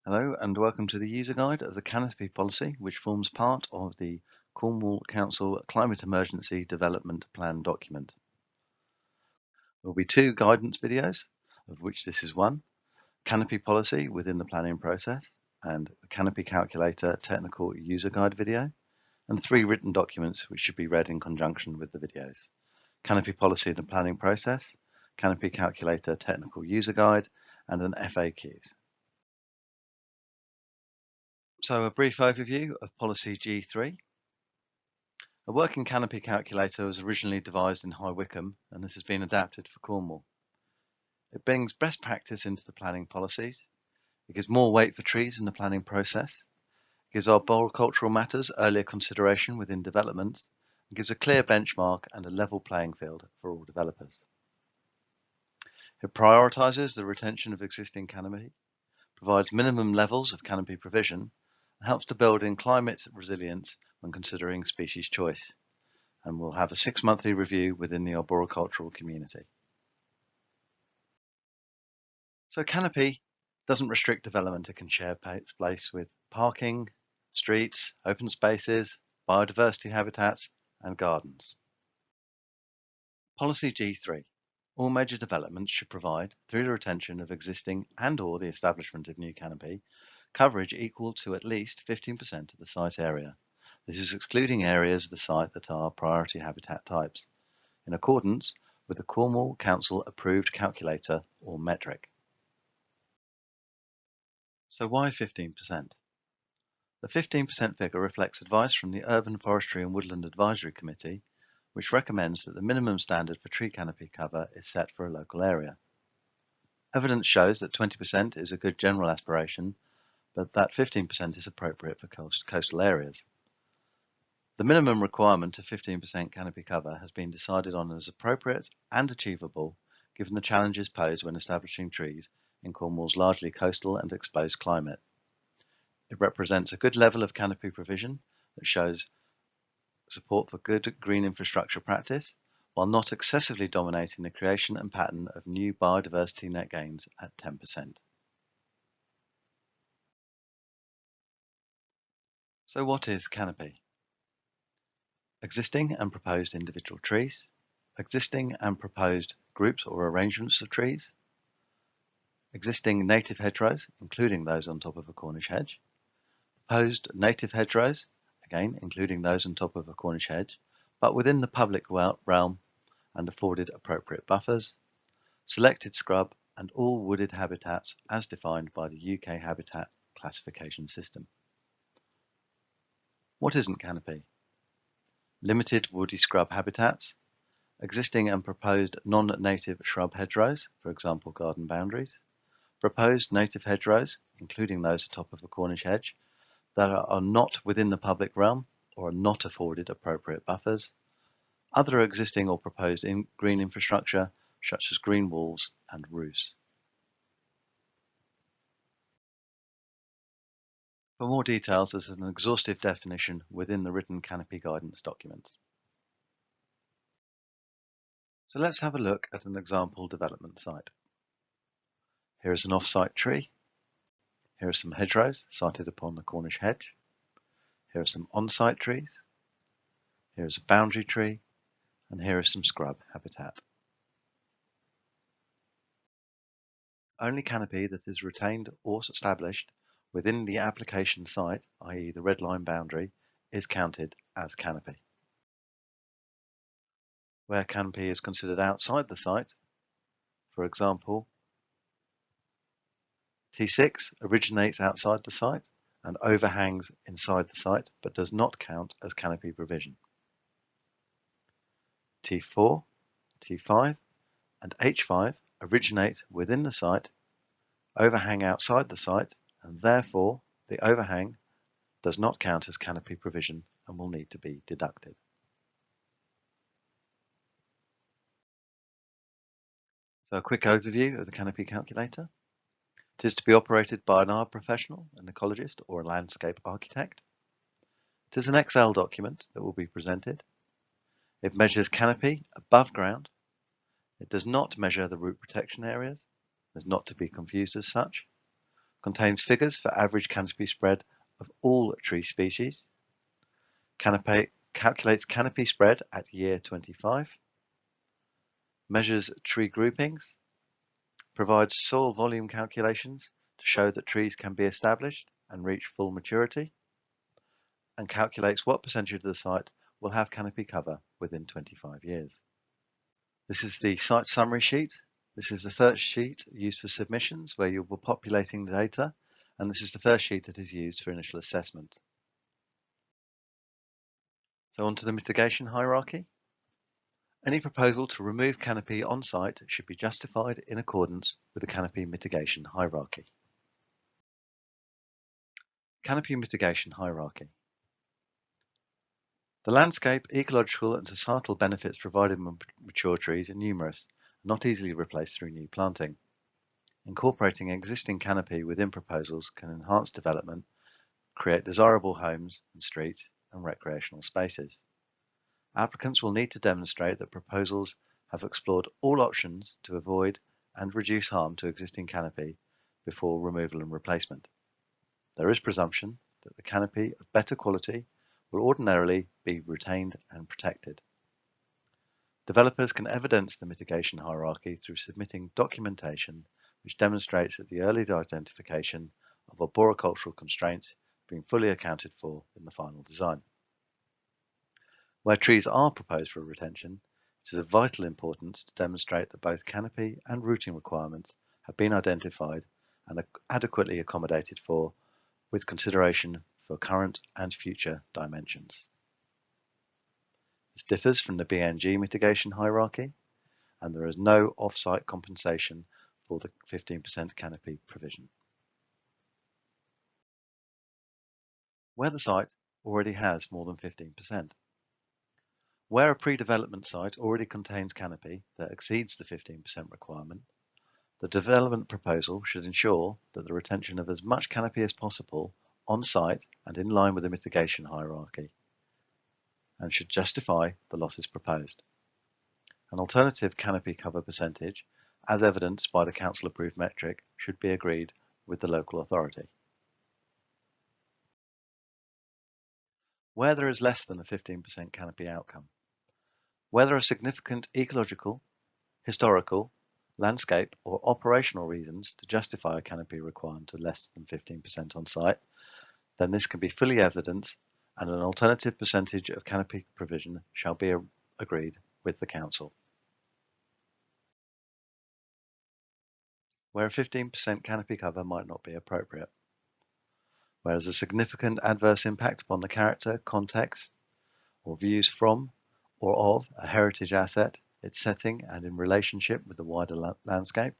Hello and welcome to the user guide of the Canopy policy, which forms part of the Cornwall Council Climate Emergency Development Plan document. There will be two guidance videos, of which this is one, Canopy policy within the planning process, and the Canopy calculator technical user guide video, and three written documents which should be read in conjunction with the videos. Canopy policy in the planning process, Canopy calculator technical user guide, and an FAQs. So a brief overview of policy G3. A working canopy calculator was originally devised in High Wycombe, and this has been adapted for Cornwall. It brings best practice into the planning policies. It gives more weight for trees in the planning process. It gives arboricultural matters earlier consideration within development, and gives a clear benchmark and a level playing field for all developers. It prioritises the retention of existing canopy, provides minimum levels of canopy provision, and helps to build in climate resilience when considering species choice, and will have a 6-monthly review within the arboricultural community. So canopy doesn't restrict development. It can share place with parking, streets, open spaces, biodiversity habitats, and gardens. Policy G3. All major developments should provide, through the retention of existing and/or the establishment of new canopy, coverage equal to at least 15% of the site area. This is excluding areas of the site that are priority habitat types, in accordance with the Cornwall Council approved calculator or metric. So why 15%? The 15% figure reflects advice from the Urban Forestry and Woodland Advisory Committee, which recommends that the minimum standard for tree canopy cover is set for a local area. Evidence shows that 20% is a good general aspiration, but that 15% is appropriate for coastal areas. The minimum requirement of 15% canopy cover has been decided on as appropriate and achievable given the challenges posed when establishing trees in Cornwall's largely coastal and exposed climate. It represents a good level of canopy provision that shows support for good green infrastructure practice, while not excessively dominating the creation and pattern of new biodiversity net gains at 10%. So what is canopy? Existing and proposed individual trees, existing and proposed groups or arrangements of trees, existing native hedgerows, including those on top of a Cornish hedge, proposed native hedgerows, again including those on top of a Cornish hedge, but within the public realm and afforded appropriate buffers, selected scrub, and all wooded habitats as defined by the UK Habitat Classification System. What isn't canopy? Limited woody scrub habitats, existing and proposed non-native shrub hedgerows, for example garden boundaries, proposed native hedgerows, including those atop of a Cornish hedge, that are not within the public realm or are not afforded appropriate buffers, other existing or proposed green infrastructure, such as green walls and roofs. For more details, there's an exhaustive definition within the written canopy guidance documents. So let's have a look at an example development site. Here is an off-site tree. Here are some hedgerows sited upon the Cornish hedge. Here are some on-site trees. Here is a boundary tree, and here is some scrub habitat. Only canopy that is retained or established within the application site, i.e. the red line boundary, is counted as canopy. Where canopy is considered outside the site, for example, T6 originates outside the site and overhangs inside the site, but does not count as canopy provision. T4, T5, and H5 originate within the site, overhang outside the site, and therefore the overhang does not count as canopy provision and will need to be deducted. So a quick overview of the canopy calculator. It is to be operated by an arbor professional, an ecologist, or a landscape architect. It is an Excel document that will be presented. It measures canopy above ground. It does not measure the root protection areas. It is not to be confused as such. contains figures for average canopy spread of all tree species, calculates canopy spread at year 25, measures tree groupings, provides soil volume calculations to show that trees can be established and reach full maturity, and calculates what percentage of the site will have canopy cover within 25 years. This is the site summary sheet. This is the first sheet used for submissions where you'll be populating the data, and this is the first sheet that is used for initial assessment. So on to the mitigation hierarchy. Any proposal to remove canopy on site should be justified in accordance with the canopy mitigation hierarchy. Canopy mitigation hierarchy. The landscape, ecological and societal benefits provided by mature trees are numerous, not easily replaced through new planting. Incorporating existing canopy within proposals can enhance development, create desirable homes and streets and recreational spaces. Applicants will need to demonstrate that proposals have explored all options to avoid and reduce harm to existing canopy before removal and replacement. There is presumption that the canopy of better quality will ordinarily be retained and protected. Developers can evidence the mitigation hierarchy through submitting documentation which demonstrates that the early identification of arboricultural constraints being fully accounted for in the final design. Where trees are proposed for retention, it is of vital importance to demonstrate that both canopy and rooting requirements have been identified and are adequately accommodated for, with consideration for current and future dimensions. This differs from the BNG mitigation hierarchy, and there is no off-site compensation for the 15% canopy provision. Where the site already has more than 15%. Where a pre-development site already contains canopy that exceeds the 15% requirement, the development proposal should ensure that the retention of as much canopy as possible on site and in line with the mitigation hierarchy, and should justify the losses proposed. An alternative canopy cover percentage, as evidenced by the council-approved metric, should be agreed with the local authority. Where there is less than a 15% canopy outcome. Where there are significant ecological, historical, landscape or operational reasons to justify a canopy requirement to less than 15% on site, then this can be fully evidenced and an alternative percentage of canopy provision shall be agreed with the council. Where a 15% canopy cover might not be appropriate. Where there is a significant adverse impact upon the character, context, or views from or of a heritage asset, its setting and in relationship with the wider landscape.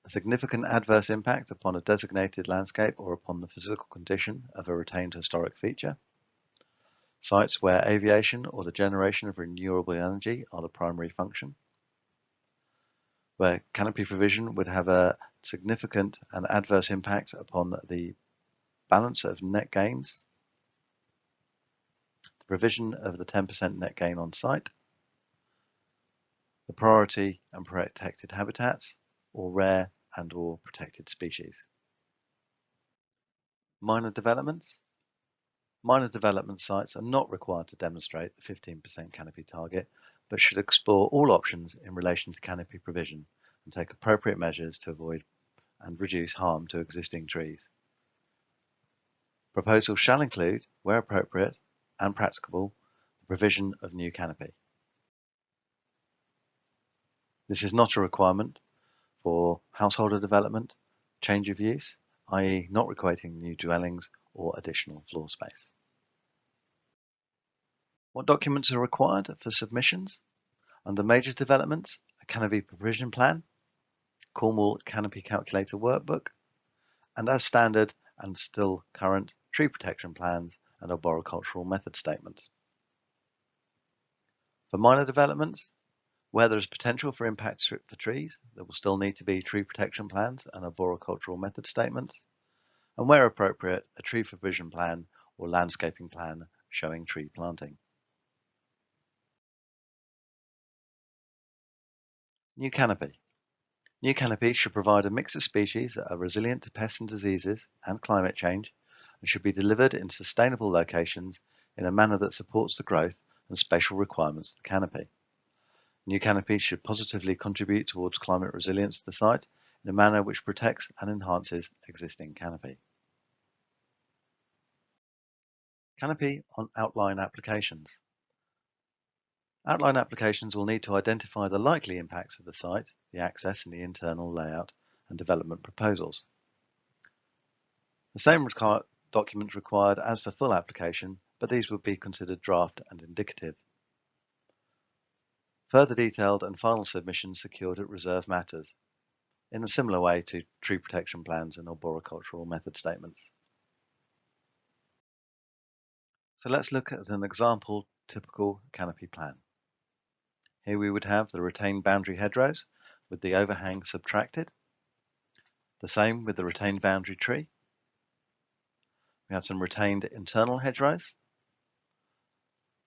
A significant adverse impact upon a designated landscape or upon the physical condition of a retained historic feature. Sites where aviation or the generation of renewable energy are the primary function. Where canopy provision would have a significant and adverse impact upon the balance of net gains. The provision of the 10% net gain on site. The priority and protected habitats, or rare and or protected species. Minor developments. Minor development sites are not required to demonstrate the 15% canopy target, but should explore all options in relation to canopy provision and take appropriate measures to avoid and reduce harm to existing trees. Proposals shall include, where appropriate and practicable, the provision of new canopy. This is not a requirement for householder development, change of use, i.e. not requiring new dwellings or additional floor space. What documents are required for submissions? Under major developments, a canopy provision plan, Cornwall Canopy Calculator Workbook, and as standard and still current, tree protection plans and arboricultural method statements. For minor developments, where there is potential for impact for trees, there will still need to be tree protection plans and arboricultural method statements, and where appropriate, a tree provision plan or landscaping plan showing tree planting. New canopy. New canopies should provide a mix of species that are resilient to pests and diseases and climate change, and should be delivered in sustainable locations in a manner that supports the growth and spatial requirements of the canopy. New canopies should positively contribute towards climate resilience of the site in a manner which protects and enhances existing canopy. Canopy on outline applications. Outline applications will need to identify the likely impacts of the site, the access and the internal layout, and development proposals. The same documents required as for full application, but these would be considered draft and indicative. Further detailed and final submissions secured at reserve matters, in a similar way to tree protection plans and arboricultural method statements. So let's look at an example typical canopy plan. Here we would have the retained boundary hedgerows with the overhang subtracted. The same with the retained boundary tree. We have some retained internal hedgerows.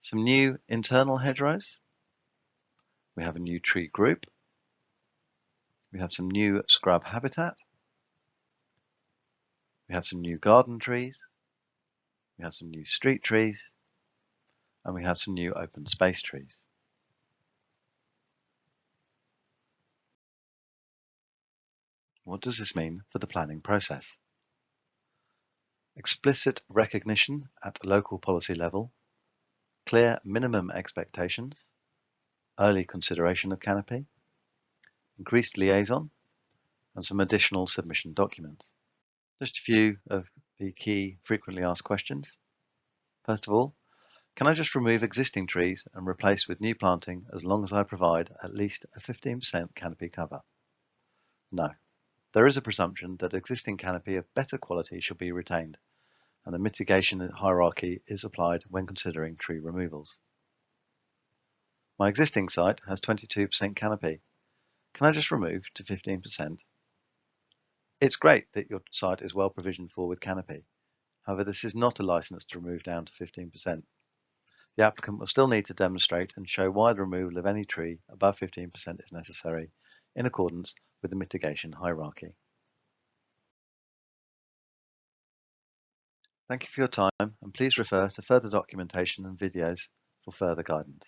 Some new internal hedgerows. We have a new tree group. We have some new scrub habitat. We have some new garden trees. We have some new street trees. And we have some new open space trees. What does this mean for the planning process? Explicit recognition at local policy level, clear minimum expectations, early consideration of canopy, increased liaison, and some additional submission documents. Just a few of the key frequently asked questions. First of all, can I just remove existing trees and replace with new planting as long as I provide at least a 15% canopy cover? No. There is a presumption that existing canopy of better quality should be retained, and the mitigation hierarchy is applied when considering tree removals. My existing site has 22% canopy. Can I just remove to 15%? It's great that your site is well provisioned for with canopy. However, this is not a license to remove down to 15%. The applicant will still need to demonstrate and show why the removal of any tree above 15% is necessary in accordance with the mitigation hierarchy. Thank you for your time, and please refer to further documentation and videos for further guidance.